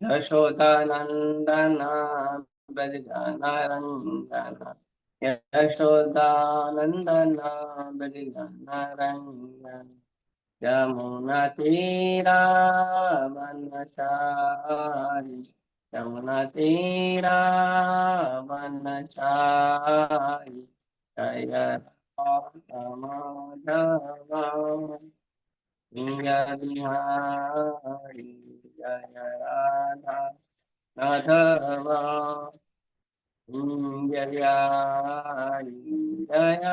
यशोदानंदन ब्रज रंजन, यशोदानंदन ब्रज रंजन, यमुना तीरा वनचारी, यमुना तीरा वनचारी, जय राम माधव जय बिहारी, जय राधा माधव जय बिहारी, जय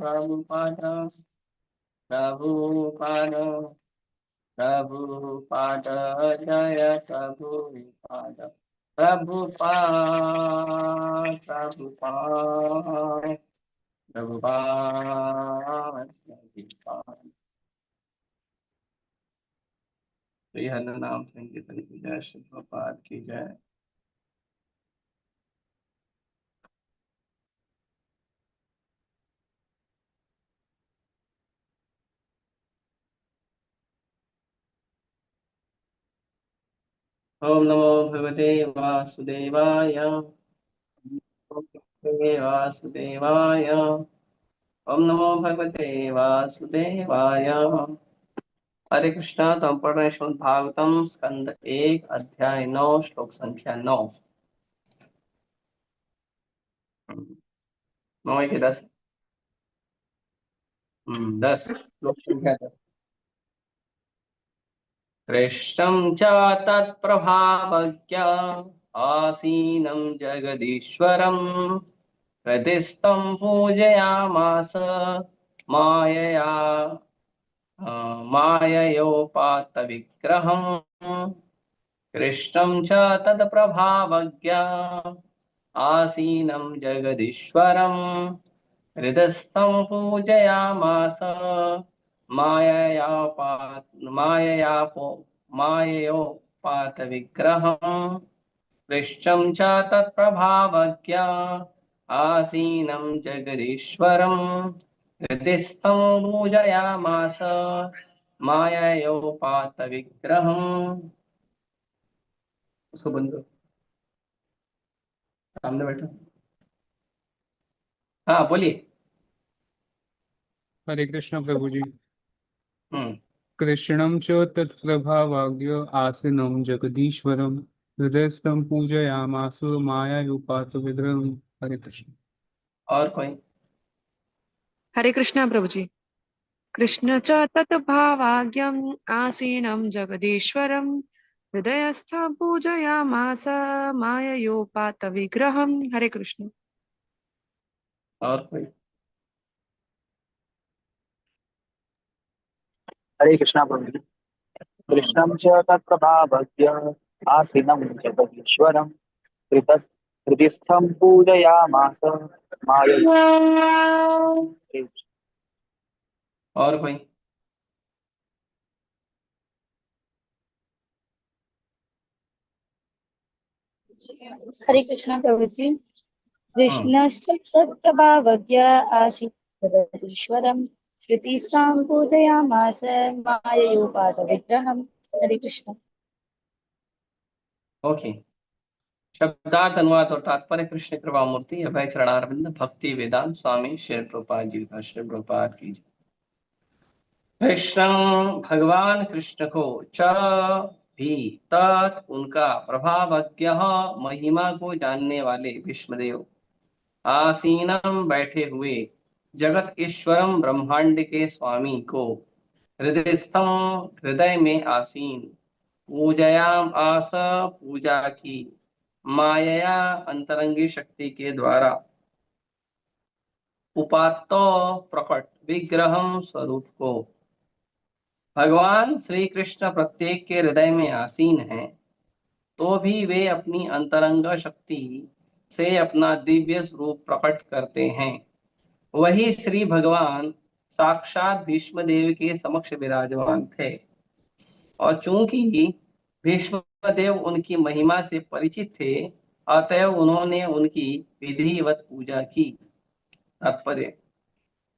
प्रभुपाद प्रभुपाद प्रभुपाद, जय प्रभुपाद प्रभुपाद प्रभुपाद प्रभुपाद प्रभुपाद। श्री हरि नाम संकीर्तन की जय, श्री प्रभुपाद की जय। ओम नमो भगवते वासुदेवाय, ओम भगवते वासुदेवाय, ओम नमो भगवते वासुदेवाय। हरे कृष्णा। तो हम पढ़ रहे हैं श्रीमद् भागवतम स्कंद 1 अध्याय 9 श्लोक संख्या 9। 9 के 10, 10 श्लोक संख्या 10। कृष्णं च तत्प्रभावज्ञ आसीनं जगदीश्वरं, हृदिस्थं पूजयामास मायया माययोपात्तविग्रहम्। कृष्णं च तत्प्रभावज्ञ आसीनं जगदीश्वरं, हृदस्थं पूजयामास माययोपातविग्रहम्। कृष्णं च तत्प्रभावज्ञ आसीनं जगदीश्वरं, हृदिस्थं पूजयामास माययोपातविग्रहम्। उसको बंद करो, सामने बैठो। हाँ बोलिए। हरे कृष्ण प्रभु जी। हम्म कृष्णं च तत्प्रभावाज्ञ आसीनं जगदीश्वरं, हृदयस्थं पूजयामास मायारूपात् विग्रहम्। हरे कृष्ण। और कोई? हरे कृष्णा प्रभु जी। कृष्ण च तत्भावाज्ञम् आसीनं जगदीश्वरं, हृदयस्थं पूजयामास माययोपातविग्रहम्। हरे कृष्ण। और कोई? हरे कृष्णा प्रभु। कृष्णं च तत्प्रभावज्ञ आसीनं जगदीश्वरं, हृदिस्थं पूजयामास मायया। और कोई? हरे कृष्णा प्रभु जी। कृष्णश्च तत्प्रभावज्ञ आसीत् जगदीश्वरं, श्रुतिस्तां पूजयामास माययोपासविग्रहम्। हरे कृष्ण। ओके। शब्दार्थ अनुवाद और तात्पर्य। कृष्ण कृपा मूर्ति अभय चरणारविंद भक्ति वेदांत स्वामी श्री प्रभुपाद जी का श्री प्रभुपाद की जय। कृष्ण भगवान कृष्ण को च भी तत् उनका प्रभावज्ञ महिमा को जानने वाले भीष्मदेव आसीनम बैठे हुए जगत ईश्वरम ब्रह्मांड के स्वामी को हृदयस्थम हृदय में आसीन पूजयाम आस पूजा की माया अंतरंगी शक्ति के द्वारा उपात्तो प्रकट विग्रहम स्वरूप को। भगवान श्री कृष्ण प्रत्येक के हृदय में आसीन हैं, तो भी वे अपनी अंतरंग शक्ति से अपना दिव्य स्वरूप प्रकट करते हैं। वही श्री भगवान साक्षात भीष्मदेव के समक्ष विराजमान थे, और चूंकि भीष्मदेव उनकी महिमा से परिचित थे, अतएव उन्होंने उनकी विधिवत पूजा की। तात्पर्य: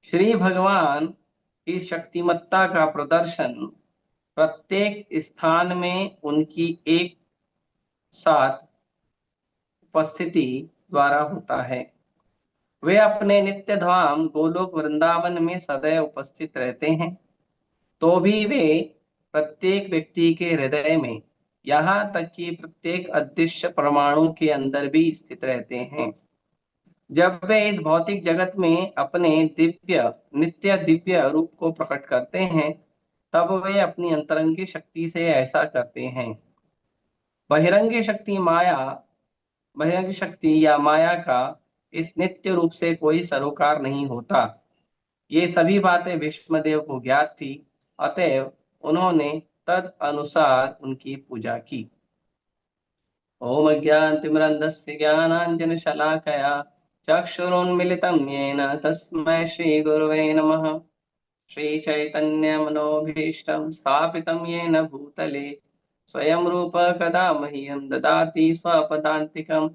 श्री भगवान की शक्तिमत्ता का प्रदर्शन प्रत्येक स्थान में उनकी एक साथ उपस्थिति द्वारा होता है। वे अपने नित्य धाम गोलोक वृंदावन में सदैव उपस्थित रहते हैं, तो भी वे प्रत्येक व्यक्ति के हृदय में, यहाँ तक कि प्रत्येक अदृश्य परमाणु के अंदर भी स्थित रहते हैं। जब वे इस भौतिक जगत में अपने नित्य दिव्य रूप को प्रकट करते हैं, तब वे अपनी अंतरंगी शक्ति से ऐसा करते हैं। बहिरंगी शक्ति या माया का इस नित्य रूप से कोई सरोकार नहीं होता। ये सभी बातें विष्णुदेव को ज्ञात थी, अतएव उन्होंने तद अनुसार उनकी पूजा की। ओम अज्ञानतिमिरन्धस्य ज्ञानाञ्जनशलाकया चक्षुरुन्मिलितं येन तस्मै श्रीगुरवे नमः। श्रीचैतन्यमनोभीष्टं स्थापितं येन भूतले स्वयं रूप कदा मह्यं ददाति स्वपदान्तिकं।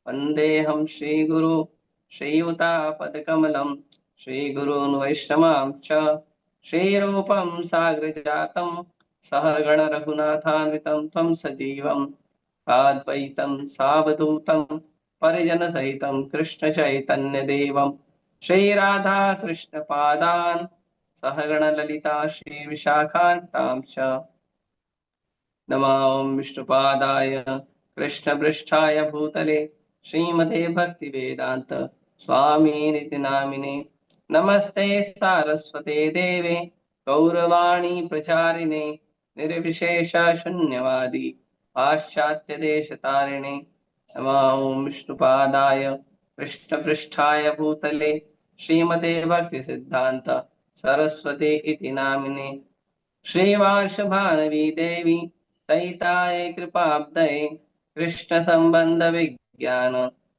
वन्देऽहं श्रीगुरु श्रीयुतापदकमलं श्रीगुरून् वैष्णवां च श्रीरूपं साग्रजातं सहगण रघुनाथान्वितं तं सजीवं साद्वैतं सावधूतं परिजनसहितं कृष्ण चैतन्य देवं श्रीराधा कृष्ण पादान् सहगण ललिता श्री विशाखान्तां च नमामि विष्णुपादाय कृष्णपृष्ठाय भूतले श्रीमते भक्तिवेदांत स्वामिनिति नामिने। नमस्ते सारस्वते देवे गौरवाणी प्रचारिणे निर्विशेष शून्यवादी पाश्चात्य देश तारिणे। नमामि विष्णुपादाय कृष्णपृष्ठाय भूतले श्रीमते भक्ति सिद्धांत सरस्वती इति नामिने। श्रीवार्षभानवी देवी सहिताय कृपाब्दये कृष्ण संबंध विज्ञान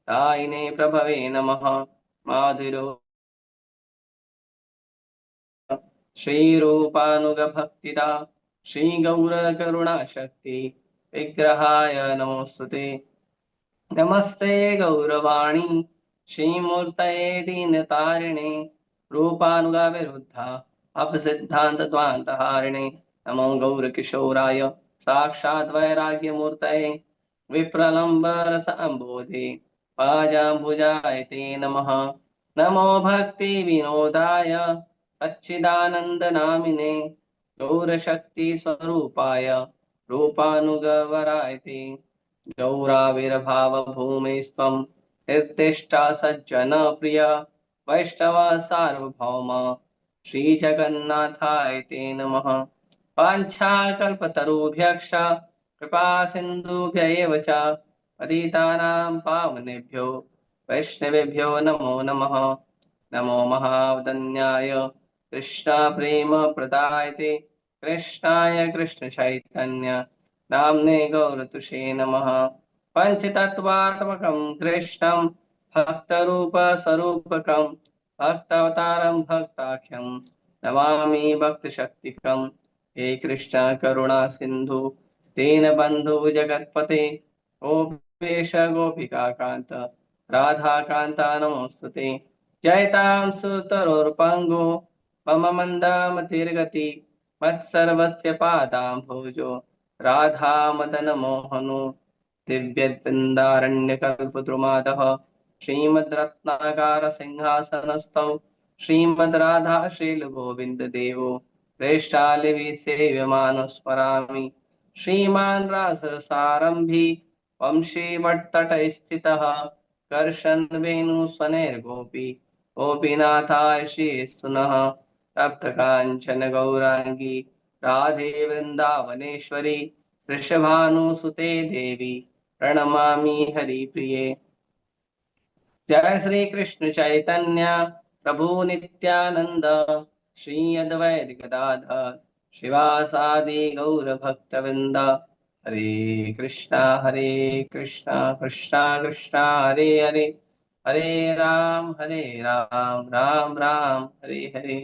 दायिने प्रभवे नमः। माधुरो श्रीरूपानुग भक्तिदा श्री गौर करुणा शक्ति विग्रहाय नमोस्तुते। नमस्ते गौरवाणी श्रीमूर्तये दीनतारिणे रूपानुगा विरुद्धा अपसिद्धांत द्वांतहारिणे। नमो गौरकिशोराय साक्षात् वैराग्यमूर्तये विप्रलम्ब रसाम्बोधे पाजाम्बुजाय ते नमः। नमो भक्ति विनोदाय सच्चिदानंद नामिने गौरशक्ति स्वरूपाय रूपानुगवराय ते। गौराविर्भाव भूमिस्त्वं निर्दिष्टा सज्जन प्रिय वैष्णव सार्वभौम श्री जगन्नाथाय ते नमः। वाञ्छाकल्पतरुभ्यश्च कृपा सिन्धुभ्य एव च पतितानां पावनेभ्यो वैष्णवेभ्यो नमो नमः। नमो महावदन्याय कृष्ण प्रेम प्रदायते कृष्णाय कृष्ण चैतन्य नाम्ने गौरतुषे नमः। पंचतत्वात्मकं कृष्णं भक्तरूप स्वरूपकं भक्तावतारं भक्ताख्यं नमामि भक्तशक्तिकं। हे कृष्ण करुणा सिंधु दीनबंधु जगत्पते गोपेश गोपिका कांत राधा कांता नमोस्तुते। जयतां सुतरोर्पंगो मम मंदामतिर्गति मत्सर्वस्य पादाम्भोजो राधा मदन मोहनो दिव्यवृन्दारण्यकल्पद्रुमादः श्रीमद्रत्नाकर सिंहासनस्थौ श्रीमद्राधा श्रीलगोविन्ददेवो प्रेष्ठालिभिः स्मरामि। श्रीमान् रासरसारम्भी वंशीवट्तटे स्थितः कर्षन् वेणुस्वनैर्गोपी गोपीनाथाय श्रीस्तुनः। तप्तकाञ्चन गौराङ्गी राधे वृन्दावनेश्वरी वृषभानुसुते देवी प्रणमामि हरिप्रिये। जय श्री कृष्ण चैतन्य प्रभु नित्यानंद श्री अद्वैत गदाधर शिवासादि गौर भक्तवृंद। हरे कृष्णा कृष्णा कृष्णा हरे हरे हरे राम राम राम हरे हरे।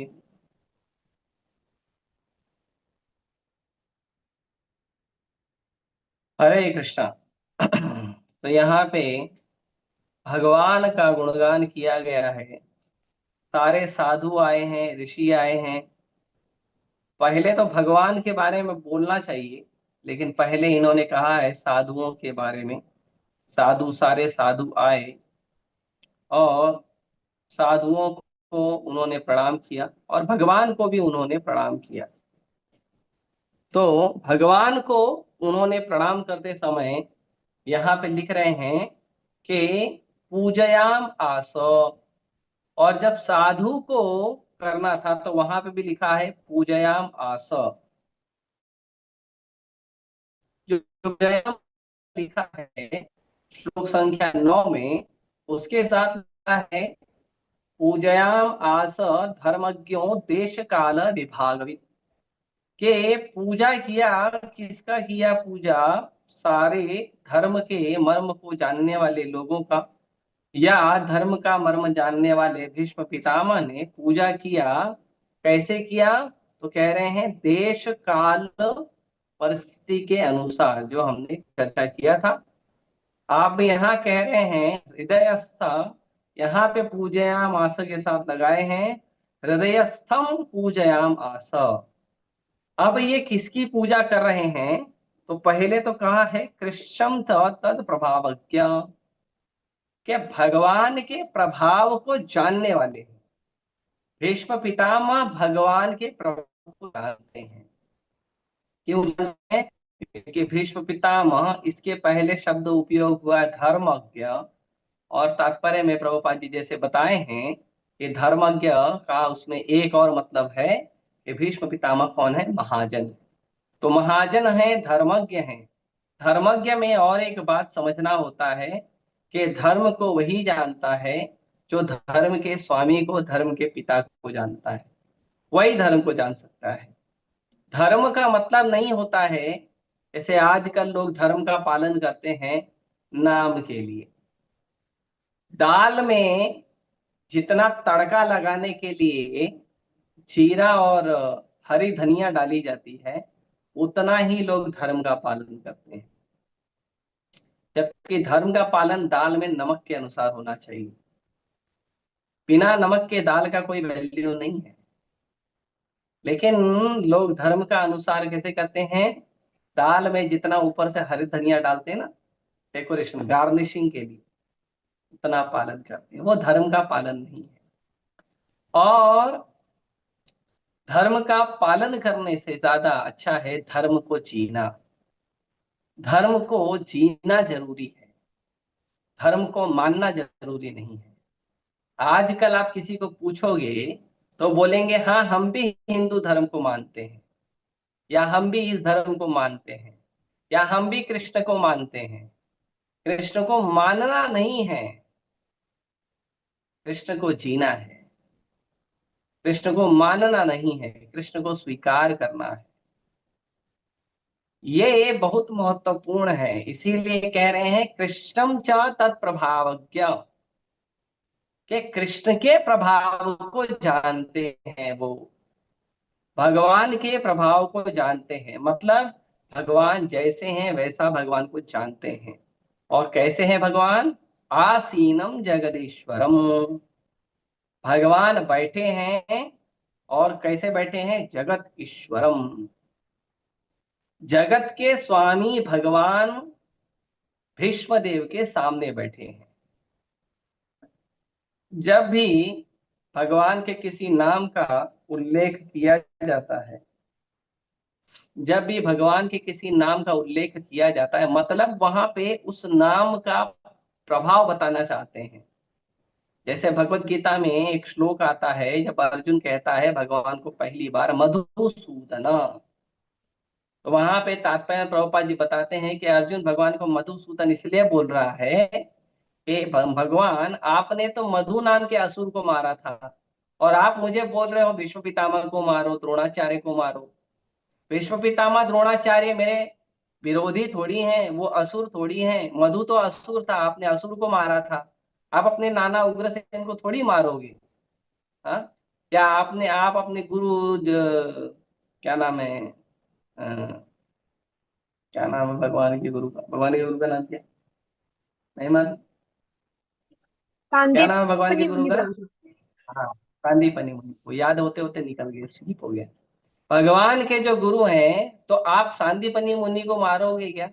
हरे कृष्णा। तो यहाँ पे भगवान का गुणगान किया गया है। सारे साधु आए हैं, ऋषि आए हैं। पहले तो भगवान के बारे में बोलना चाहिए, लेकिन पहले इन्होंने कहा है साधुओं के बारे में। साधु सारे साधु आए और साधुओं को उन्होंने प्रणाम किया और भगवान को भी उन्होंने प्रणाम किया। तो भगवान को उन्होंने प्रणाम करते समय यहाँ पे लिख रहे हैं कि पूजयाम आस, और जब साधु को करना था तो वहां पे भी लिखा है पूजयाम आस। जो पूजयाम लिखा है श्लोक संख्या 9 में, उसके साथ लिखा है पूजयाम आस धर्मज्ञों देश काल विभागविद, के पूजा किया। किसका किया पूजा? सारे धर्म के मर्म को जानने वाले लोगों का, या धर्म का मर्म जानने वाले भीष्म पितामह ने पूजा किया। कैसे किया? तो कह रहे हैं देश काल परिस्थिति के अनुसार, जो हमने चर्चा किया था। आप यहाँ कह रहे हैं हृदयस्थ, यहाँ पे पूजयाम आस के साथ लगाए हैं हृदयस्थम पूजयाम आस। अब ये किसकी पूजा कर रहे हैं? तो पहले तो कहा है कृष्णम तद प्रभावज्ञ, के भगवान के प्रभाव को जानने वाले हैं। भीष्म पितामह भगवान के प्रभाव को जानते हैं। क्यों जानते हैं? क्योंकि भीष्म पितामह, इसके पहले शब्द उपयोग हुआ है धर्मज्ञ, और तात्पर्य में प्रभुपाद जी जैसे बताए हैं कि धर्मज्ञ का उसमें एक और मतलब है कि भीष्म पितामह कौन है? महाजन। तो महाजन है, धर्मज्ञ है। धर्मज्ञ में और एक बात समझना होता है कि धर्म को वही जानता है जो धर्म के स्वामी को, धर्म के पिता को जानता है, वही धर्म को जान सकता है। धर्म का मतलब नहीं होता है जैसे आजकल लोग धर्म का पालन करते हैं नाम के लिए। दाल में जितना तड़का लगाने के लिए जीरा और हरी धनिया डाली जाती है, उतना ही लोग धर्म का पालन करते हैं। जबकि धर्म का पालन दाल में नमक के अनुसार होना चाहिए। बिना नमक के दाल का कोई वैल्यू नहीं है। लेकिन लोग धर्म का अनुसार कैसे करते हैं? दाल में जितना ऊपर से हरी धनिया डालते हैं ना, डेकोरेशन गार्निशिंग के लिए, उतना पालन करते हैं। वो धर्म का पालन नहीं है। और धर्म का पालन करने से ज्यादा अच्छा है धर्म को जीना। धर्म को जीना जरूरी है, धर्म को मानना जरूरी नहीं है। आजकल आप किसी को पूछोगे तो बोलेंगे हाँ हम भी हिंदू धर्म को मानते हैं, या हम भी इस धर्म को मानते हैं, या हम भी कृष्ण को मानते हैं। कृष्ण को मानना नहीं है, कृष्ण को जीना है। कृष्ण को मानना नहीं है, कृष्ण को स्वीकार करना है। ये बहुत महत्वपूर्ण है। इसीलिए कह रहे हैं कृष्णम च तत्प्रभावज्ञ, के कृष्ण के प्रभाव को जानते हैं। वो भगवान के प्रभाव को जानते हैं, मतलब भगवान जैसे हैं वैसा भगवान को जानते हैं। और कैसे हैं भगवान? आसीनम जगदीश्वरम, भगवान बैठे हैं। और कैसे बैठे हैं? जगत ईश्वरम, जगत के स्वामी भगवान भीष्म देव के सामने बैठे हैं। जब भी भगवान के किसी नाम का उल्लेख किया जाता है, जब भी भगवान के किसी नाम का उल्लेख किया जाता है, मतलब वहां पे उस नाम का प्रभाव बताना चाहते हैं। जैसे भगवत गीता में एक श्लोक आता है, जब अर्जुन कहता है भगवान को पहली बार मधुसूदन, तो वहां पे तात्पर्य प्रभुपाद जी बताते हैं कि अर्जुन भगवान को मधुसूदन इसलिए बोल रहा है कि भगवान आपने तो मधु नाम के असुर को मारा था, और आप मुझे बोल रहे हो भीष्म पितामह को मारो, द्रोणाचार्य को मारो। भीष्म पितामह द्रोणाचार्य मेरे विरोधी थोड़ी हैं, वो असुर थोड़ी हैं। मधु तो असुर था, आपने असुर को मारा था। आप अपने नाना उग्रसेन को थोड़ी मारोगे। हाँ, क्या आप अपने गुरु क्या नाम है, क्या नाम है भगवान के गुरु का? भगवान के गुरु का नाम क्या? नहीं मालूम? क्या नाम है भगवान के गुरु का? हाँ, सांदीपनि मुनि। वो याद होते होते निकल गए, स्लिप हो गया। भगवान के जो गुरु हैं, तो आप सांदीपनी मुनि को मारोगे क्या?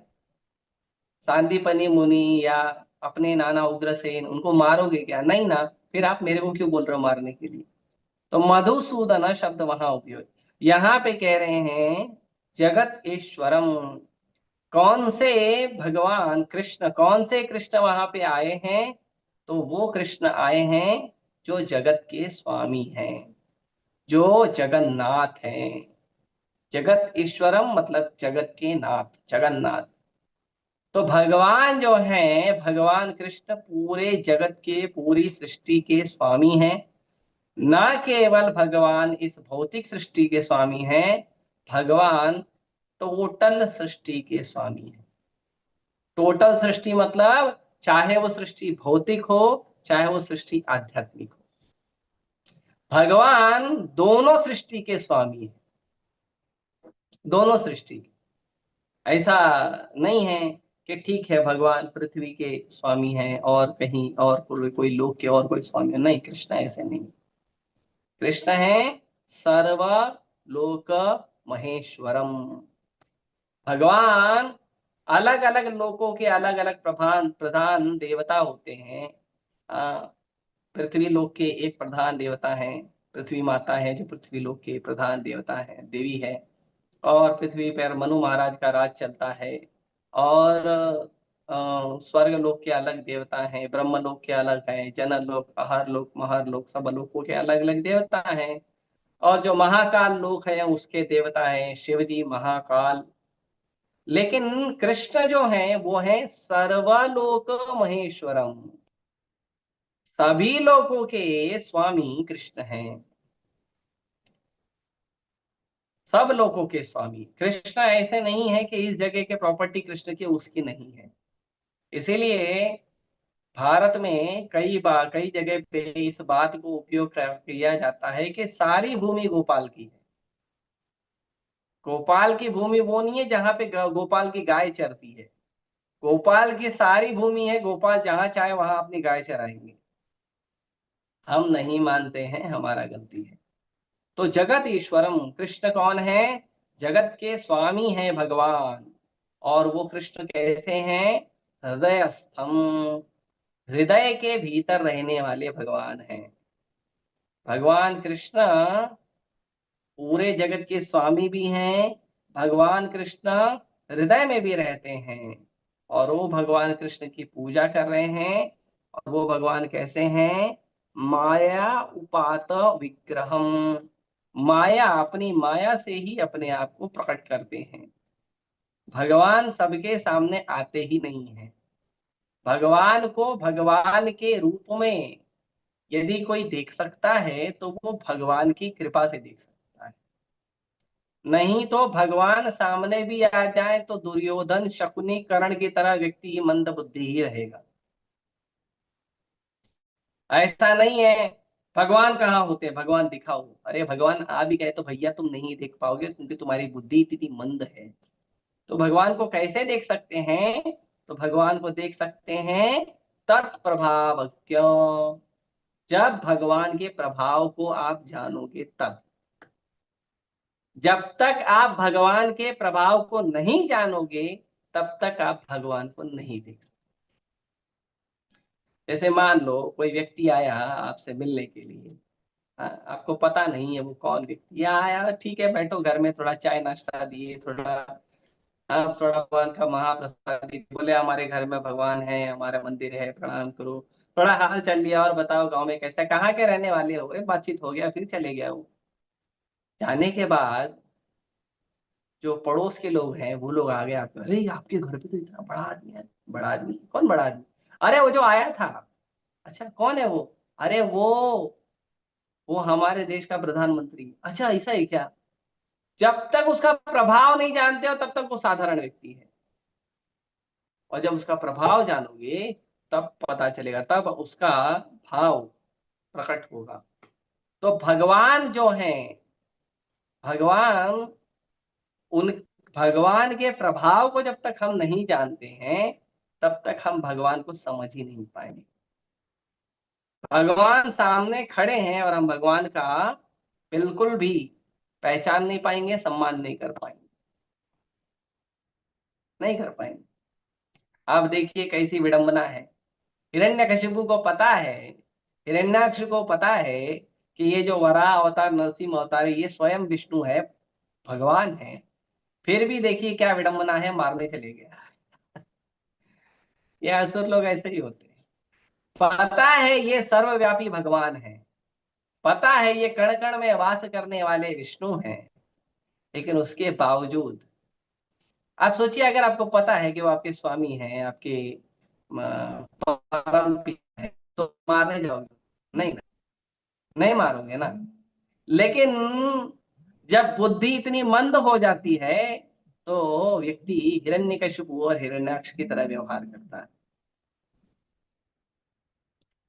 सांदीपनी मुनि या अपने नाना उग्रसेन, उनको मारोगे क्या? नहीं ना। फिर आप मेरे को क्यों बोल रहे हो मारने के लिए? तो मधुसूदन शब्द वहां उपयोग, यहाँ पे कह रहे हैं जगत ईश्वरम। कौन से भगवान कृष्ण, कौन से कृष्ण वहां पे आए हैं? तो वो कृष्ण आए हैं जो जगत के स्वामी हैं, जो जगन्नाथ हैं। जगत ईश्वरम मतलब जगत के नाथ, जगन्नाथ। तो भगवान जो हैं, भगवान कृष्ण पूरे जगत के, पूरी सृष्टि के स्वामी हैं। ना केवल भगवान इस भौतिक सृष्टि के स्वामी हैं, भगवान टोटल सृष्टि के स्वामी हैं। टोटल सृष्टि मतलब चाहे वो सृष्टि भौतिक हो, चाहे वो सृष्टि आध्यात्मिक हो, भगवान दोनों सृष्टि के स्वामी हैं। दोनों सृष्टि के। ऐसा नहीं है कि ठीक है भगवान पृथ्वी के स्वामी हैं और कहीं और कोई लोक के और कोई स्वामी है। नहीं, कृष्ण ऐसे नहीं। कृष्ण है सर्व लोक महेश्वरम। भगवान अलग अलग लोकों के अलग अलग प्रधान प्रधान देवता होते हैं। आ, पृथ्वी लोक के एक प्रधान देवता हैं, पृथ्वी माता है जो पृथ्वी लोक के प्रधान देवता है, देवी है। और पृथ्वी पर मनु महाराज का राज चलता है। और स्वर्ग लोक के अलग देवता हैं, ब्रह्म लोक के अलग हैं, जनर लोक, अहर लोक, महर लोक, सब लोकों के अलग अलग देवता हैं। और जो महाकाल लोक है उसके देवता हैं शिव जी, महाकाल। लेकिन कृष्ण जो है वो है सर्वलोक महेश्वरम। सभी लोगों के स्वामी कृष्ण हैं। सब लोगों के स्वामी कृष्ण। ऐसे नहीं है कि इस जगह के प्रॉपर्टी कृष्ण की, उसकी नहीं है। इसीलिए भारत में कई बार कई जगह पे इस बात को उपयोग किया जाता है कि सारी भूमि गोपाल की है। गोपाल की भूमि वो नहीं है जहां पे गोपाल की गाय चरती है। गोपाल की सारी भूमि है, गोपाल जहां चाहे वहां अपनी गाय चराएंगे। हम नहीं मानते हैं, हमारा गलती है। तो जगत ईश्वरम, कृष्ण कौन है? जगत के स्वामी हैं भगवान। और वो कृष्ण कैसे हैं? हृदयस्थम, हृदय के भीतर रहने वाले भगवान हैं। भगवान कृष्ण पूरे जगत के स्वामी भी हैं। भगवान कृष्ण हृदय में भी रहते हैं। और वो भगवान कृष्ण की पूजा कर रहे हैं। और वो भगवान कैसे हैं? माया उपात विग्रहम। माया, अपनी माया से ही अपने आप को प्रकट करते हैं। भगवान सबके सामने आते ही नहीं है। भगवान को भगवान के रूप में यदि कोई देख सकता है तो वो भगवान की कृपा से देख सकता है। नहीं तो भगवान सामने भी आ जाए तो दुर्योधन, शकुनी, कर्ण की तरह व्यक्ति मंद बुद्धि ही रहेगा। ऐसा नहीं है। भगवान कहाँ होते हैं? भगवान दिखाओ। अरे भगवान आ भी गए तो भैया तुम नहीं देख पाओगे क्योंकि तुम्हारी बुद्धि इतनी मंद है। तो भगवान को कैसे देख सकते हैं? तो भगवान को देख सकते हैं तत्प्रभाव क्यों, जब भगवान के प्रभाव को आप जानोगे तब। जब तक आप भगवान के प्रभाव को नहीं जानोगे तब तक आप भगवान को नहीं देख सकते। जैसे मान लो कोई व्यक्ति आया आपसे मिलने के लिए। हाँ, आपको पता नहीं है वो कौन व्यक्ति आया। ठीक है, बैठो घर में, थोड़ा चाय नाश्ता दिए, थोड़ा आप थोड़ा भगवान का महाप्रसाद दिए, बोले हमारे घर में भगवान है, हमारा मंदिर है, प्रणाम करो। थोड़ा हाल चल लिया और बताओ गांव में कैसा, कहाँ के रहने वाले हो, बातचीत हो गया, फिर चले गया वो। जाने के बाद जो पड़ोस के लोग हैं वो लोग आ गए आपके, अरे आपके घर पे तो इतना बड़ा आदमी है। बड़ा आदमी? कौन बड़ा आदमी? अरे वो जो आया था। अच्छा कौन है वो? अरे वो हमारे देश का प्रधानमंत्री। अच्छा ऐसा ही क्या? जब तक उसका प्रभाव नहीं जानते हो तब तक वो साधारण व्यक्ति है। और जब उसका प्रभाव जानोगे तब पता चलेगा, तब उसका भाव प्रकट होगा। तो भगवान जो है, भगवान उन भगवान के प्रभाव को जब तक हम नहीं जानते हैं तब तक हम भगवान को समझ ही नहीं पाएंगे। भगवान सामने खड़े हैं और हम भगवान का बिल्कुल भी पहचान नहीं पाएंगे, सम्मान नहीं कर पाएंगे, नहीं कर पाएंगे। अब देखिए कैसी विडंबना है। हिरण्यकशिपु को पता है, हिरण्याक्ष को पता है कि ये जो वराह अवतार, नरसिंह अवतार है, ये स्वयं विष्णु है, भगवान है। फिर भी देखिए क्या विडंबना है, मारने चले गया। ये असुर लोग ऐसे ही होते हैं। पता है ये सर्वव्यापी भगवान है, पता है ये कण कण में वास करने वाले विष्णु हैं, लेकिन उसके बावजूद आप सोचिए, अगर आपको पता है कि वो आपके स्वामी हैं, आपके परम पिता हैं, तो मारने जाओगे? नहीं ना, नहीं मारोगे ना। लेकिन जब बुद्धि इतनी मंद हो जाती है तो व्यक्ति हिरण्यकशिपु और हिरण्याक्ष की तरह व्यवहार करता है,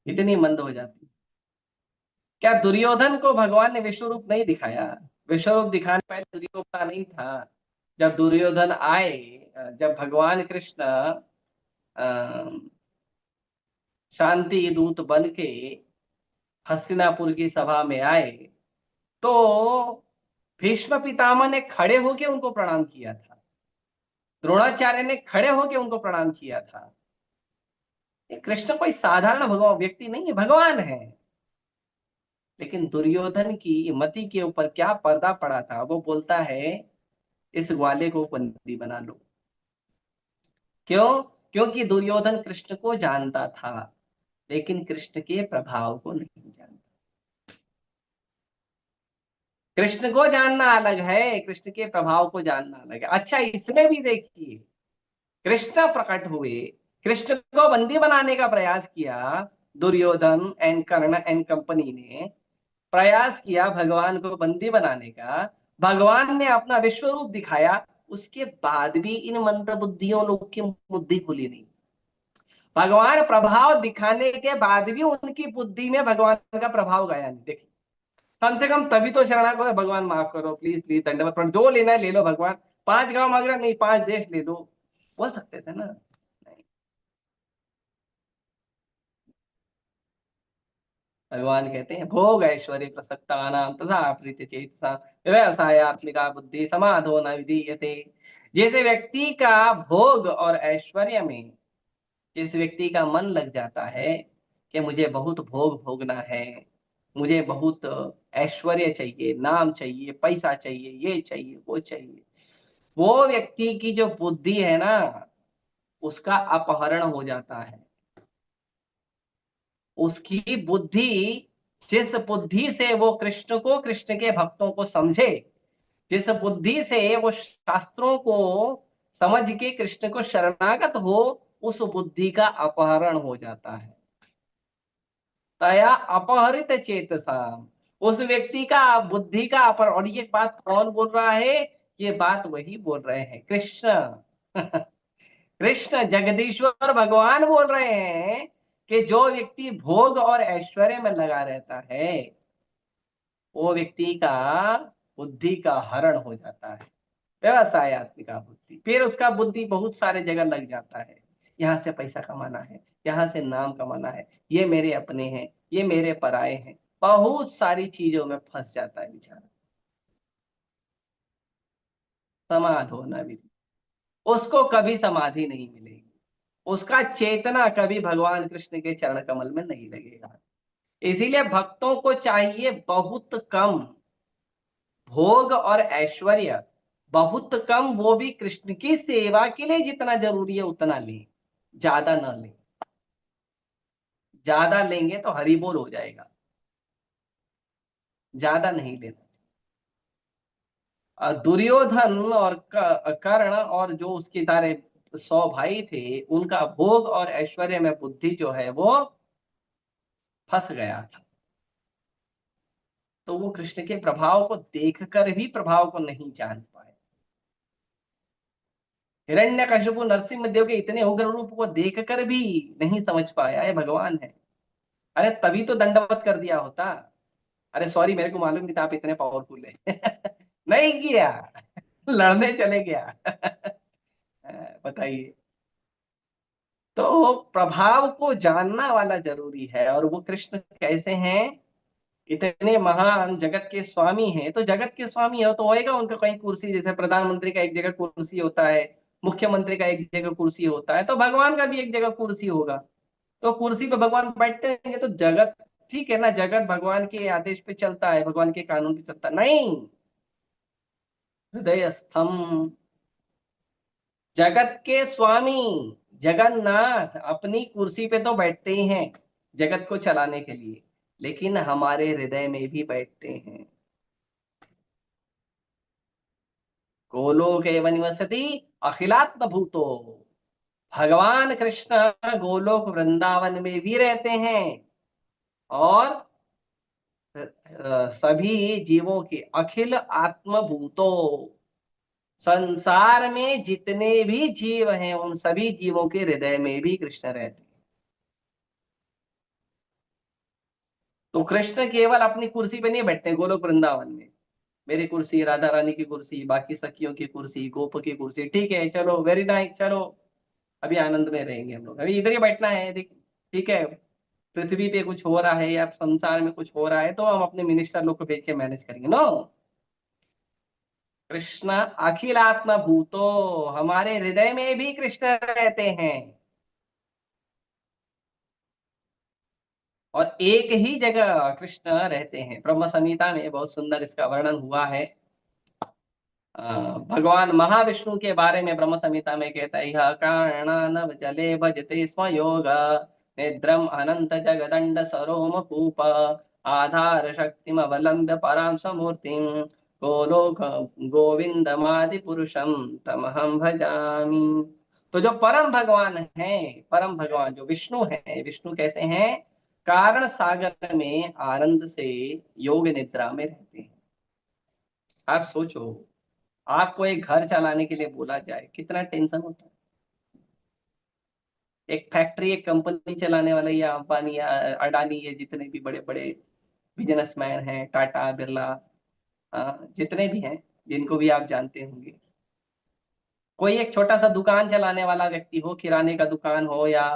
इतनी मंद हो जाती है। क्या दुर्योधन को भगवान ने विश्व रूप नहीं दिखाया? विश्व रूप दिखाने पहले दुर्योधन नहीं था। जब दुर्योधन आए, जब भगवान कृष्ण शांति दूत बन के हस्तिनापुर की सभा में आए, तो भीष्म पितामह ने खड़े होके उनको प्रणाम किया था, द्रोणाचार्य ने खड़े होके उनको प्रणाम किया था। ये कृष्ण कोई साधारण भगवान व्यक्ति नहीं है, भगवान है। लेकिन दुर्योधन की मति के ऊपर क्या पर्दा पड़ा था, वो बोलता है इस ग्वाले को बंदी बना लो। क्यों? क्योंकि दुर्योधन कृष्ण को जानता था, लेकिन कृष्ण के प्रभाव को नहीं जानता। कृष्ण को जानना अलग है, कृष्ण के प्रभाव को जानना अलग है। अच्छा, इसमें भी देखिए, कृष्ण प्रकट हुए, कृष्ण को बंदी बनाने का प्रयास किया, Duryodhan and Karna and company ने प्रयास किया भगवान को बंदी बनाने का। भगवान ने अपना विश्व रूप दिखाया, उसके बाद भी इन मंद बुद्धियों लोग की बुद्धि खुली नहीं। भगवान प्रभाव दिखाने के बाद भी उनकी बुद्धि में भगवान का प्रभाव गया नहीं। देखिए, कम से कम तभी तो शरणागत हो, भगवान माफ करो, प्लीज प्लीज दंडवत प्रणाम, जो लेना है ले लो भगवान, 5 गांव मांग रहा नहीं, 5 देश ले दो, बोल सकते थे ना। नहीं। भगवान कहते हैं भोग ऐश्वर्य प्रसक्ता नाम तथा प्रीति चेतसा व्यवसायत्मिका बुद्धि समाधो न विधीयते। जैसे व्यक्ति का भोग और ऐश्वर्य में जिस व्यक्ति का मन लग जाता है कि मुझे बहुत भोग भोगना है, मुझे बहुत ऐश्वर्य चाहिए, नाम चाहिए, पैसा चाहिए, ये चाहिए, वो चाहिए, वो व्यक्ति की जो बुद्धि है ना, उसका अपहरण हो जाता है। उसकी बुद्धि, जिस बुद्धि से वो कृष्ण को, कृष्ण के भक्तों को समझे, जिस बुद्धि से वो शास्त्रों को समझ के कृष्ण को शरणागत हो, उस बुद्धि का अपहरण हो जाता है। तया अपहरित चेतसा, उस व्यक्ति का बुद्धि का अपहरण। और ये बात कौन बोल रहा है? ये बात वही बोल रहे हैं, कृष्ण। कृष्ण जगदीश्वर भगवान बोल रहे हैं कि जो व्यक्ति भोग और ऐश्वर्य में लगा रहता है, वो व्यक्ति का बुद्धि का हरण हो जाता है, व्यवसायत्मिका बुद्धि। फिर उसका बुद्धि बहुत सारे जगह लग जाता है, यहाँ से पैसा कमाना है, यहाँ से नाम कमाना है, ये मेरे अपने हैं, ये मेरे पराये हैं, बहुत सारी चीजों में फंस जाता है बेचारा। समाध होना भी, उसको कभी समाधि नहीं मिलेगी, उसका चेतना कभी भगवान कृष्ण के चरण कमल में नहीं लगेगा। इसीलिए भक्तों को चाहिए बहुत कम भोग और ऐश्वर्य, बहुत कम, वो भी कृष्ण की सेवा के लिए जितना जरूरी है उतना लें, ज्यादा ना लें। ज्यादा लेंगे तो हरि बोल हो जाएगा, ज्यादा नहीं लेना। दुर्योधन और कर्ण और जो उसके सारे 100 भाई थे, उनका भोग और ऐश्वर्य में बुद्धि जो है वो फंस गया था। तो वो कृष्ण के प्रभाव को देखकर भी प्रभाव को नहीं जान पाए। हिरण्यकशिपु नरसिंहदेव के इतने उग्र रूप को देखकर भी नहीं समझ पाया ये भगवान है। अरे तभी तो दंडवत कर दिया होता। अरे सॉरी, मेरे को मालूम नहीं था आप इतने पावरफुल है। नहीं किया, लड़ने चले गया। बताइए। तो प्रभाव को जानना वाला जरूरी है। और वो कृष्ण कैसे हैं? इतने महान जगत के स्वामी हैं, तो जगत के स्वामी है तो होएगा उनका कहीं कुर्सी, जैसे प्रधानमंत्री का एक जगह कुर्सी होता है, मुख्यमंत्री का एक जगह कुर्सी होता है, तो भगवान का भी एक जगह कुर्सी होगा। तो कुर्सी पे भगवान बैठते हैं, तो जगत ठीक है ना, जगत भगवान के आदेश पे चलता है, भगवान के कानून पे चलता नहीं। हृदय स्तंभ, जगत के स्वामी जगन्नाथ अपनी कुर्सी पे तो बैठते ही हैं जगत को चलाने के लिए, लेकिन हमारे हृदय में भी बैठते हैं। गोलोक एव निवसति अखिलात्म भूतो, भगवान कृष्ण गोलोक वृंदावन में भी रहते हैं और सभी जीवों के अखिल आत्मभूतो, संसार में जितने भी जीव हैं उन सभी जीवों के हृदय में भी कृष्ण रहते हैं। तो कृष्ण केवल अपनी कुर्सी पे नहीं बैठते गोलोक वृंदावन में, मेरी कुर्सी, राधा रानी की कुर्सी, बाकी सखियों की कुर्सी, गोप की कुर्सी, ठीक है चलो वेरी नाइस, चलो अभी आनंद में रहेंगे हम लोग, अभी इधर ही बैठना है, ठीक है। पृथ्वी पे कुछ हो रहा है या संसार में कुछ हो रहा है तो हम अपने मिनिस्टर लोग को भेज के मैनेज करेंगे। नो, कृष्ण अखिलात्म भूतो, हमारे हृदय में भी कृष्ण रहते हैं और एक ही जगह कृष्ण रहते हैं। ब्रह्म संहिता में बहुत सुंदर इसका वर्णन हुआ है। भगवान महाविष्णु के बारे में ब्रह्म संहिता में कहता है, यह कारणनव जले भजते स्म योग, निद्रम अनंत जगदंड सरोम कूप, आधार शक्तिम अवलंब्य पराम समूर्तिम, गोलोक गोविंदमादि पुरुषम तमहम भजामि। तो जो परम भगवान है, परम भगवान जो विष्णु है, विष्णु कैसे हैं? कारण सागर में आनंद से योग निद्रा में रहते हैं। आप सोचो, आपको एक घर चलाने के लिए बोला जाए कितना टेंशन होता है। एक फैक्ट्री, एक कंपनी चलाने वाला, या अंबानी या अडानी, ये जितने भी बड़े बड़े बिजनेसमैन हैं, टाटा बिरला, जितने भी हैं जिनको भी आप जानते होंगे, कोई एक छोटा सा दुकान चलाने वाला व्यक्ति हो, किराने का दुकान हो या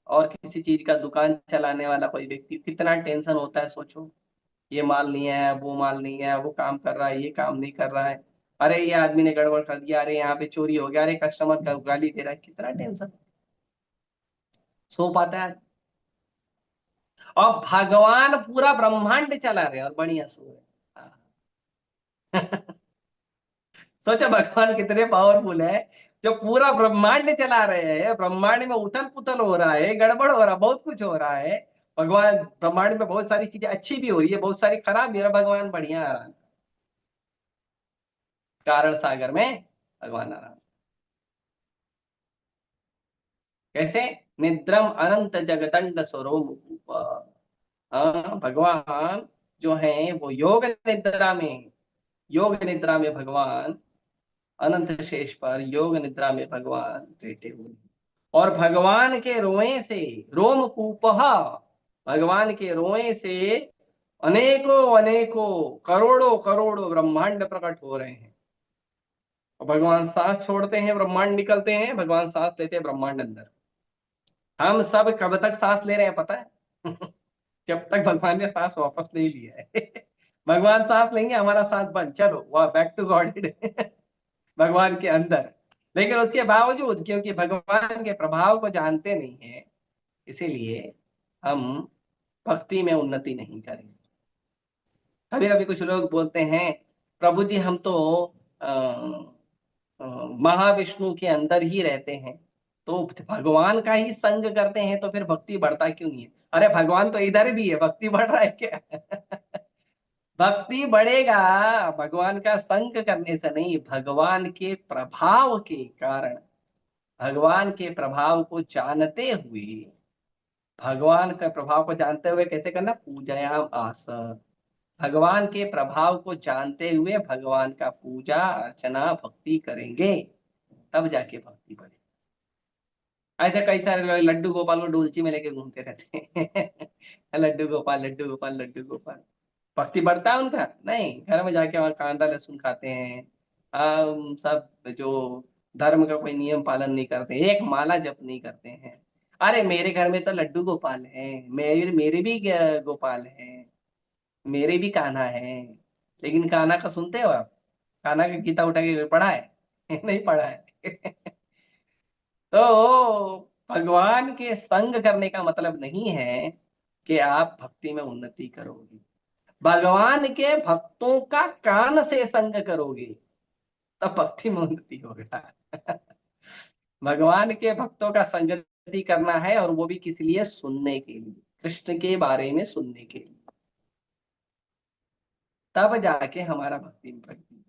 और किसी चीज का दुकान चलाने वाला कोई व्यक्ति, कितना टेंशन होता है। सोचो, ये माल नहीं है, वो माल नहीं है, वो काम कर रहा है, ये काम नहीं कर रहा है, अरे ये आदमी ने गड़बड़ कर दिया, अरे यहाँ पे चोरी हो गया, अरे कस्टमर का गाली दे रहा है, कितना टेंशन। सो पाता है? और भगवान पूरा ब्रह्मांड चला रहे हैं और बढ़िया सो रहे हैं। सोचो भगवान कितने पावरफुल है, जो पूरा ब्रह्मांड चला रहे हैं। ब्रह्मांड में उथल पुथल हो रहा है, गड़बड़ हो रहा है, बहुत कुछ हो रहा है। भगवान ब्रह्मांड में बहुत सारी चीजें अच्छी भी हो रही है, बहुत सारी खराब भी हो रहा है, भगवान बढ़िया आराम, कारण सागर में भगवान आराम। कैसे? निद्रम अनंत जगदंड स्वरोम रूप। भगवान जो है वो योग निद्रा में, योग निद्रा में भगवान अनंत शेष पर योग निद्रा में भगवान लेटे हुए हैं। और भगवान के रोए से, रोम कूपह, भगवान के रोए से अनेकों अनेकों करोड़ों करोड़ों ब्रह्मांड प्रकट हो रहे हैं। और भगवान सांस छोड़ते हैं, ब्रह्मांड निकलते हैं, भगवान सांस लेते हैं, ब्रह्मांड अंदर। हम सब कब तक सांस ले रहे हैं पता है? जब तक भगवान ने सांस वापस नहीं लिया है। भगवान सांस लेंगे, हमारा सांस बंद, चलो वह बैक टू गॉड भगवान के अंदर। लेकिन उसके बावजूद, क्योंकि भगवान के प्रभाव को जानते नहीं है, इसीलिए हम भक्ति में उन्नति नहीं करेंगे। कभी कभी कुछ लोग बोलते हैं, प्रभु जी हम तो महाविष्णु के अंदर ही रहते हैं, तो भगवान का ही संग करते हैं, तो फिर भक्ति बढ़ता क्यों नहीं है? अरे भगवान तो इधर भी है, भक्ति बढ़ रहा है क्या? भक्ति बढ़ेगा भगवान का संग करने से नहीं, भगवान के प्रभाव के कारण, भगवान के प्रभाव को जानते हुए, भगवान के प्रभाव को जानते हुए कैसे करना? पूजयाम आस, भगवान के प्रभाव को जानते हुए भगवान का पूजा अर्चना भक्ति करेंगे, तब जाके भक्ति बढ़ेगी। ऐसे कई सारे लोग लड्डू गोपाल को डोलची में लेके घूमते रहते हैं। लड्डू गोपाल, लड्डू गोपाल, लड्डू गोपाल। भक्ति बढ़ता है उनका? नहीं, घर में जाके और कांदा लहसुन खाते हैं। हम सब जो धर्म का कोई नियम पालन नहीं करते, एक माला जप नहीं करते हैं। अरे मेरे घर में तो लड्डू गोपाल है, मेरे भी गोपाल है, मेरे भी कान्हा है, लेकिन कान्हा का सुनते हो आप? कान्हा का गीता उठा के पढ़ा है? नहीं पढ़ा है। तो भगवान के संग करने का मतलब नहीं है कि आप भक्ति में उन्नति करोगे। भगवान के भक्तों का कान से संग करोगे तब भक्ति में उन्नति होगा। भगवान के भक्तों का संगति करना है, और वो भी किस लिए? सुनने के लिए, कृष्ण के बारे में सुनने के लिए। तब जाके हमारा भक्ति में प्रगति।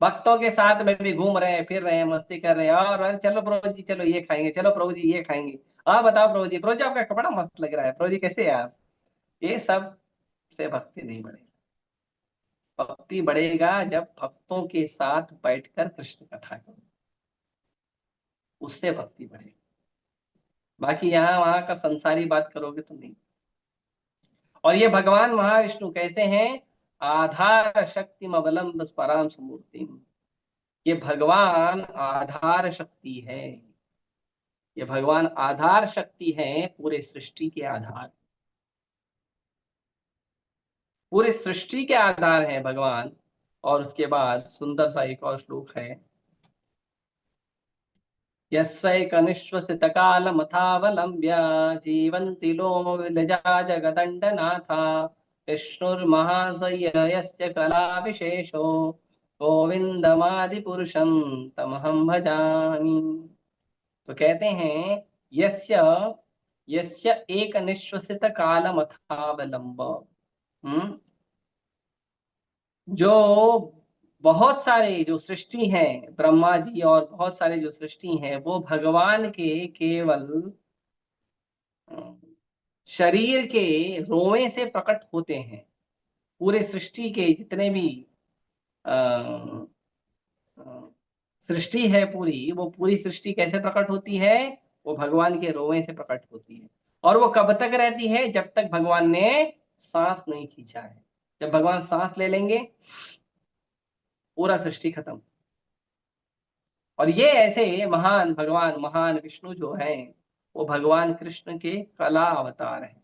भक्तों के साथ में भी घूम रहे हैं, फिर रहे हैं, मस्ती कर रहे हैं, और अरे चलो प्रभु जी, चलो ये खाएंगे, चलो प्रभु जी ये खाएंगे, हाँ बताओ प्रभु जी, प्रभु जी आपका कपड़ा मस्त लग रहा है, प्रभु जी कैसे है आप? ये सब से भक्ति नहीं बढ़ेगी। भक्ति बढ़ेगा जब भक्तों के साथ बैठकर कृष्ण कथा करो, उससे भक्ति बढ़ेगी। बाकी यहाँ वहां का संसारी बात करोगे तो नहीं। और ये भगवान महाविष्णु कैसे हैं? आधार शक्ति अवलंब पराम समूर्ति। ये भगवान आधार शक्ति है। ये भगवान आधार शक्ति है, पूरे सृष्टि के आधार, पूरे सृष्टि के आधार है भगवान। और उसके बाद सुंदर सा एक और श्लोक है, यस्यैकनिश्वसित कालमथावलम्ब्य जीवन्ति लोम विलजा जगदण्डनाथा विष्णुर्महाशय यस्य कला विशेषो गोविंदमादिपुरुषं तमहं भजामि। तो कहते हैं यस्य, यस्य एक निश्वसित कालमथावलम्ब, जो बहुत सारे जो सृष्टि हैं, ब्रह्मा जी और बहुत सारे जो सृष्टि हैं, वो भगवान के केवल शरीर के रोए से प्रकट होते हैं। पूरे सृष्टि के जितने भी अ, अ, सृष्टि है पूरी, वो पूरी सृष्टि कैसे प्रकट होती है? वो भगवान के रोए से प्रकट होती है। और वो कब तक रहती है? जब तक भगवान ने सांस नहीं खींचा है। जब भगवान सांस ले लेंगे, पूरा सृष्टि खत्म। और ये ऐसे महान भगवान, महान विष्णु जो हैं, वो भगवान कृष्ण के कला अवतार हैं।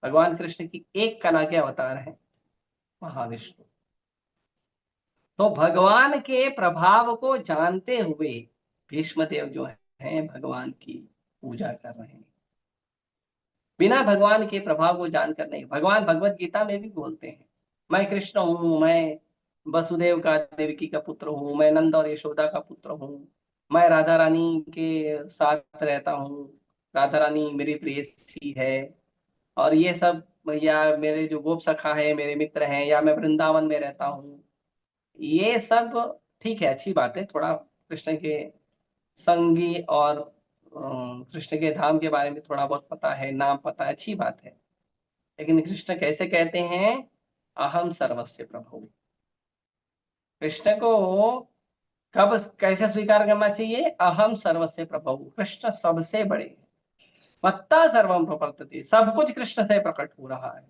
भगवान कृष्ण की एक कला के अवतार हैं महाविष्णु। तो भगवान के प्रभाव को जानते हुए भीष्मदेव जो हैं भगवान की पूजा कर रहे हैं। बिना भगवान के प्रभाव को जानकर नहीं। भगवान भगवत गीता में भी बोलते हैं, मैं कृष्ण हूँ, मैं वसुदेव का, देवकी का पुत्र हूँ, मैं नंद और यशोदा का पुत्र हूँ, मैं राधा रानी के साथ रहता हूँ, राधा रानी मेरी प्रेयसी है, और ये सब, या मेरे जो गोप सखा है मेरे मित्र हैं, या मैं वृंदावन में रहता हूँ। ये सब ठीक है, अच्छी बात है, थोड़ा कृष्ण के संगी और कृष्ण के धाम के बारे में थोड़ा बहुत पता है, नाम पता है, अच्छी बात है। लेकिन कृष्ण कैसे कहते हैं? अहम सर्वस्य प्रभु। कृष्ण को कब कैसे स्वीकार करना चाहिए? अहम सर्वस्य प्रभु, कृष्ण सबसे बड़े, मत्ता सर्वम प्रवर्तते, सब कुछ कृष्ण से प्रकट हो रहा है।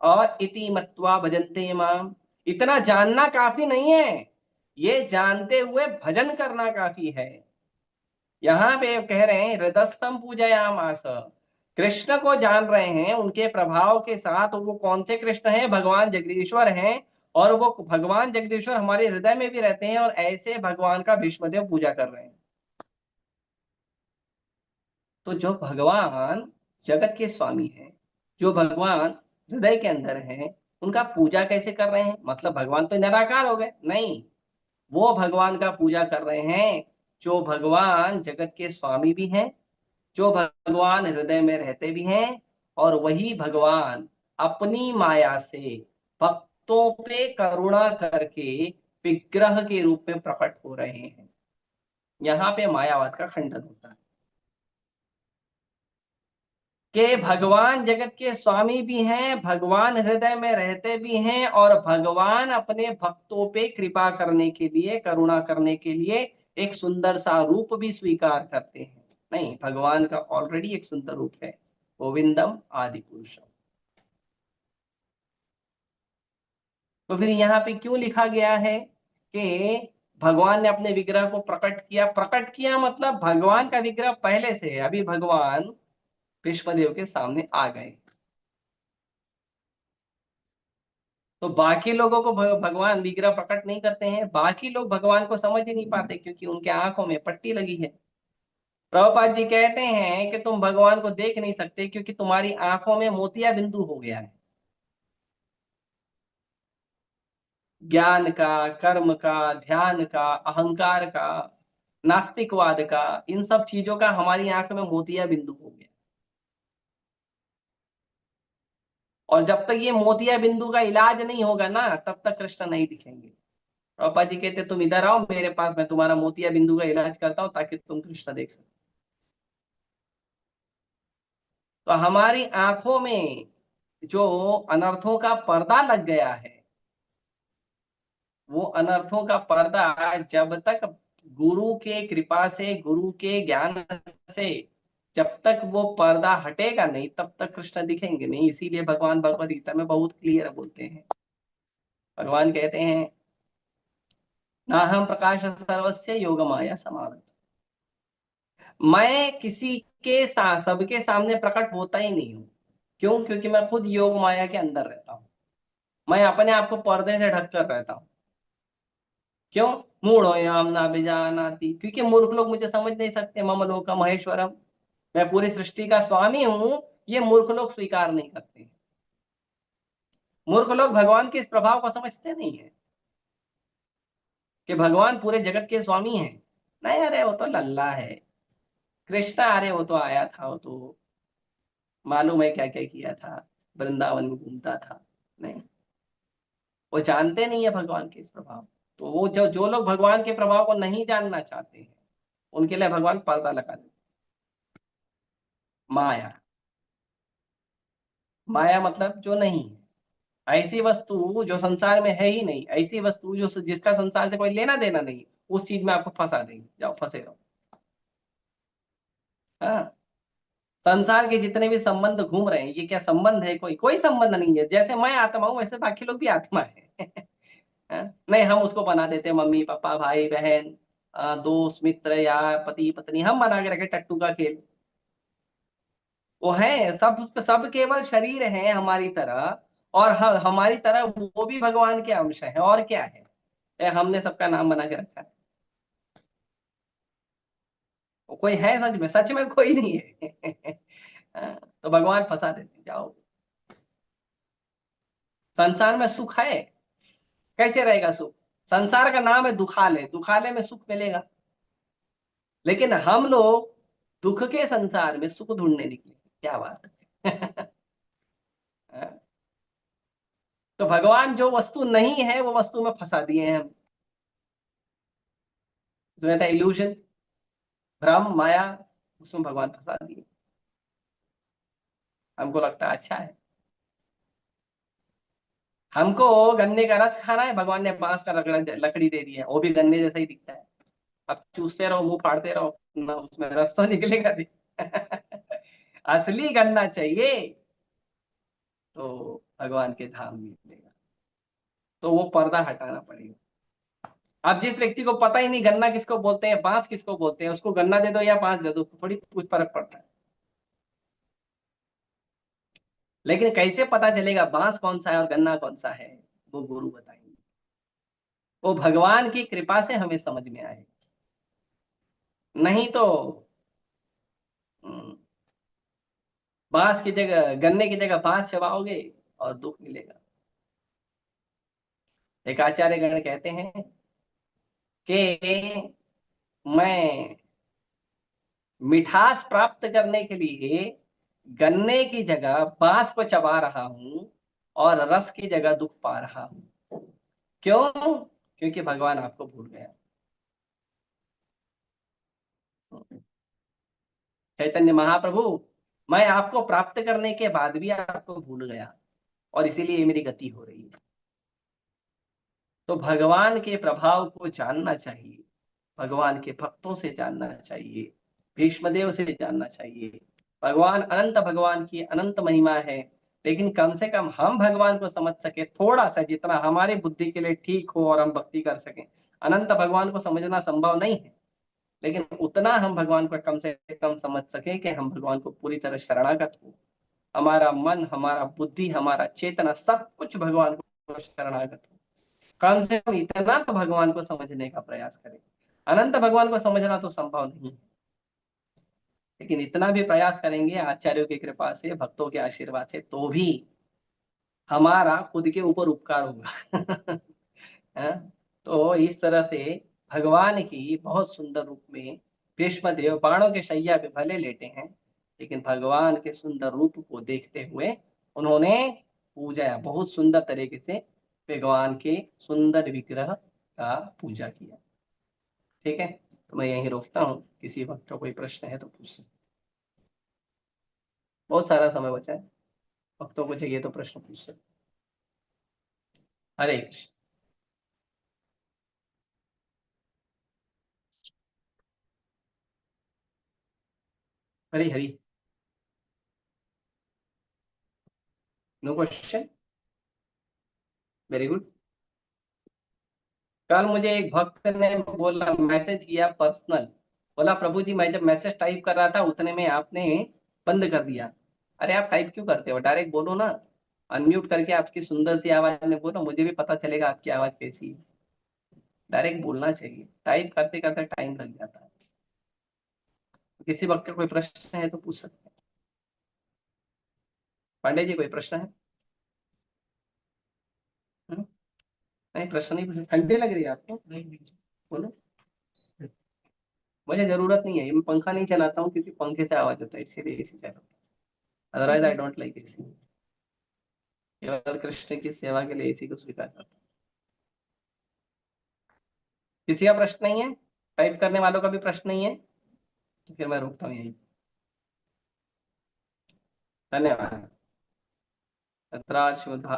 और इति मत्वा भजन्ते माम, इतना जानना काफी नहीं है, ये जानते हुए भजन करना काफी है। यहाँ पे कह रहे हैं हृदयस्थम पूजयामास, कृष्ण को जान रहे हैं, उनके प्रभाव के साथ। वो कौन से कृष्ण हैं? भगवान जगदीश्वर हैं। और वो भगवान जगदीश्वर हमारे हृदय में भी रहते हैं, और ऐसे भगवान का भीष्मदेव पूजा कर रहे हैं। तो जो भगवान जगत के स्वामी हैं, जो भगवान हृदय के अंदर हैं, उनका पूजा कैसे कर रहे हैं? मतलब भगवान तो निराकार हो गए? नहीं, वो भगवान का पूजा कर रहे हैं जो भगवान जगत के स्वामी भी हैं, जो भगवान हृदय में रहते भी हैं, और वही भगवान अपनी माया से भक्तों पे करुणा करके विग्रह के रूप में प्रकट हो रहे हैं। यहाँ पे मायावाद का खंडन होता है कि भगवान जगत के स्वामी भी हैं, भगवान हृदय में रहते भी हैं, और भगवान अपने भक्तों पे कृपा करने के लिए, करुणा करने के लिए एक सुंदर सा रूप भी स्वीकार करते हैं। नहीं, भगवान का ऑलरेडी एक सुंदर रूप है, गोविंदम आदि पुरुषम। तो फिर यहाँ पे क्यों लिखा गया है कि भगवान ने अपने विग्रह को प्रकट किया? प्रकट किया मतलब भगवान का विग्रह पहले से है, अभी भगवान भीष्मदेव के सामने आ गए। तो बाकी लोगों को भगवान विग्रह प्रकट नहीं करते हैं, बाकी लोग भगवान को समझ ही नहीं पाते क्योंकि उनके आंखों में पट्टी लगी है। प्रभुपाद जी कहते हैं कि तुम भगवान को देख नहीं सकते क्योंकि तुम्हारी आंखों में मोतिया बिंदु हो गया है। ज्ञान का, कर्म का, ध्यान का, अहंकार का, नास्तिकवाद का, इन सब चीजों का हमारी आंख में मोतिया बिंदु हो गया। और जब तक ये मोतिया बिंदु का इलाज नहीं होगा ना, तब तक कृष्ण नहीं दिखेंगे। प्रभुपाद जी कहते तुम इधर आओ मेरे पास, मैं तुम्हारा मोतिया बिंदु का इलाज करता हूं ताकि तुम कृष्ण देख सको। तो हमारी आंखों में जो अनर्थों का पर्दा लग गया है, वो अनर्थों का पर्दा जब तक गुरु के कृपा से, गुरु के ज्ञान से जब तक वो पर्दा हटेगा नहीं, तब तक कृष्ण दिखेंगे नहीं। इसीलिए भगवान भगवद गीता में बहुत क्लियर बोलते हैं। भगवान कहते हैं ना हम प्रकाश सर्वस्य योग माया समावृत। मैं किसी के सबके सामने प्रकट होता ही नहीं हूं। क्यों? क्योंकि मैं खुद योग माया के अंदर रहता हूं। मैं अपने आप को पर्दे से ढककर रहता हूं। क्यों? मूढ़ो याम ना बिजानाति, क्योंकि मूर्ख लोग मुझे समझ नहीं सकते। मम लोका महेश्वरम, मैं पूरी सृष्टि का स्वामी हूं, ये मूर्ख लोग स्वीकार नहीं करते। मूर्ख लोग भगवान के इस प्रभाव को समझते नहीं है कि भगवान पूरे जगत के स्वामी हैं। नहीं, अरे वो तो लल्ला है कृष्णा, अरे वो तो आया था, वो तो मालूम है क्या क्या किया था, वृंदावन में घूमता था। नहीं, वो जानते नहीं है भगवान के इस प्रभाव। तो वो जो लोग भगवान के प्रभाव को नहीं जानना चाहते हैं, उनके लिए भगवान पर्दा लगा देते। माया, माया मतलब जो नहीं है, ऐसी वस्तु जो संसार में है ही नहीं, ऐसी वस्तु जो जिसका संसार से कोई लेना देना नहीं, उस चीज में आपको फंसा देंगे। जाओ फंसे रहो। हाँ, संसार के जितने भी संबंध घूम रहे हैं, ये क्या संबंध है? कोई कोई संबंध नहीं है। जैसे मैं आत्मा हूं वैसे बाकी लोग भी आत्मा है। हाँ? नहीं, हम उसको बना देते हैं मम्मी पापा, भाई बहन, दोस्त मित्र, या पति पत्नी, हम बना के रखे टट्टू का खेल। वो है सब सब केवल शरीर है हमारी तरह, और हमारी तरह वो भी भगवान के अंश है। और क्या है? हमने सबका नाम बना के रखा है। वो कोई है सच में कोई नहीं है। हाँ, तो भगवान फंसा देते। जाओ, संसार में सुख है, कैसे रहेगा सुख? संसार का नाम है दुखालय, दुखालय में सुख मिलेगा। लेकिन हम लोग दुख के संसार में सुख ढूंढने निकले। क्या बात है। तो भगवान जो वस्तु नहीं है वो वस्तु में फंसा दिए हैं हम। जो था इल्यूजन, भ्रम, माया, उसमें भगवान फंसा दिए। हमको लगता है अच्छा है। हमको गन्ने का रस खाना है, भगवान ने बांस का लकड़ी दे दी है, वो भी गन्ने जैसा ही दिखता है। अब चूसते रहो, मुंह फाड़ते रहो ना, उसमें रस तो निकलेगा नहीं। असली गन्ना चाहिए तो भगवान के धाम में मिलेगा। तो वो पर्दा हटाना पड़ेगा। अब जिस व्यक्ति को पता ही नहीं गन्ना किसको बोलते हैं, बांस किसको बोलते हैं, उसको गन्ना दे दो या बांस दे दो, थोड़ी कुछ फर्क पड़ता है। लेकिन कैसे पता चलेगा बांस कौन सा है और गन्ना कौन सा है? वो गुरु बताएंगे। वो भगवान की कृपा से हमें समझ में आए। नहीं तो हम्म, बांस की जगह, गन्ने की जगह बांस चबाओगे और दुख मिलेगा। एक आचार्य गण कहते हैं कि मैं मिठास प्राप्त करने के लिए गन्ने की जगह बांस को चबा रहा हूं और रस की जगह दुख पा रहा हूं। क्यों? क्योंकि भगवान आपको भूल गया। चैतन्य महाप्रभु, मैं आपको प्राप्त करने के बाद भी आपको भूल गया और इसीलिए ये मेरी गति हो रही है। तो भगवान के प्रभाव को जानना चाहिए, भगवान के भक्तों से जानना चाहिए, भीष्मदेव से जानना चाहिए। भगवान अनंत, भगवान की अनंत महिमा है। लेकिन कम से कम हम भगवान को समझ सके थोड़ा सा, जितना हमारी बुद्धि के लिए ठीक हो और हम भक्ति कर सकें। अनंत भगवान को समझना संभव नहीं है, लेकिन उतना हम भगवान को कम से कम समझ सके कि हम भगवान को पूरी तरह शरणागत हो। हमारा मन, हमारा बुद्धि, हमारा चेतना, सब कुछ भगवान को सर्व शरणागत हूँ। कम से कम इतना तो भगवान को समझने का प्रयास करें। अनंत भगवान को समझना तो संभव नहीं है, लेकिन इतना भी प्रयास करेंगे आचार्यों की कृपा से, भक्तों के आशीर्वाद से, तो भी हमारा खुद के ऊपर उपकार होगा। हाँ? तो इस तरह से भगवान की बहुत सुंदर रूप में भीष्म देव बाणों के शैया पे भले लेटे हैं, लेकिन भगवान के सुंदर रूप को देखते हुए उन्होंने पूजा, बहुत सुंदर तरीके से भगवान के सुंदर विग्रह का पूजा किया। ठीक है, तो मैं यहीं रोकता हूँ। किसी वक्त का कोई प्रश्न है तो पूछ सकते। बहुत सारा समय बचा है, भक्तों को चाहिए तो प्रश्न पूछ सकते। Hare Krishna. Hari Hari. No question. Very good. कल मुझे एक भक्त ने बोला, मैसेज किया पर्सनल, बोला प्रभु जी मैं जब मैसेज टाइप कर रहा था उतने में आपने बंद कर दिया। अरे आप टाइप क्यों करते हो, डायरेक्ट बोलो ना, अनम्यूट करके आपकी सुंदर सी आवाज में बोलो, मुझे भी पता चलेगा आपकी आवाज कैसी है। डायरेक्ट बोलना चाहिए, टाइप करते करते टाइम लग जाता है। किसी वक्त का कोई प्रश्न है तो पूछ सकते हैं। पांडे जी कोई प्रश्न है? हम्म? नहीं प्रश्न नहीं पूछ, ठंडी लग रही है आपको? नहीं बोलो। मुझे जरूरत नहीं है, मैं पंखा नहीं चलाता हूँ क्योंकि पंखे से आवाज होता है, इसीलिए एसी चलाता हूँ। Otherwise I don't like AC. केवल कृष्ण की सेवा के लिए एसी को स्वीकार करता हूँ। किसी का प्रश्न नहीं है? टाइप करने वालों का भी प्रश्न नहीं है? तो फिर मैं रुकता हूँ यहीं। धन्यवाद। तत्राश्वधा